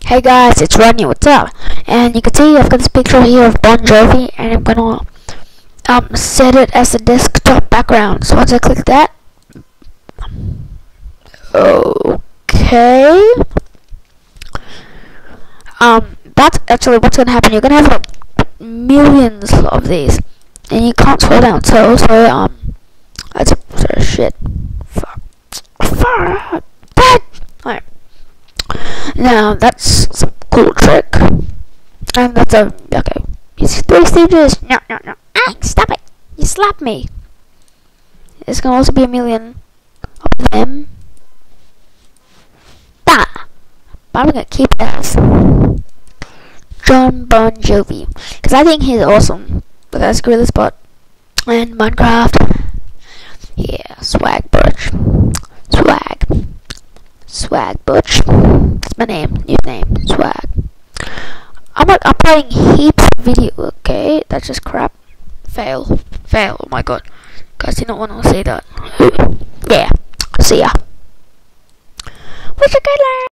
Hey guys, it's Rodney, what's up? And you can see I've got this picture here of Bon Jovi, and I'm gonna set it as a desktop background. So once I click that, okay, that's actually what's gonna happen. You're gonna have like millions of these, and you can't scroll down. So that's shit. Fuck. Alright. Now that's some cool trick, and that's okay. It's 3 stages. No. Ah, stop it! You slapped me. There's gonna also be a million of them. But I'm gonna keep it as Jon Bon Jovi, because I think he's awesome. Look at that gorilla spot and Minecraft. Yeah, swag butch. Swag butch. That's my name. New name. Swag. I'm like uploading heaps of video. Okay, that's just crap. Fail. Oh my god. Guys, you don't want to see that. Yeah. See ya.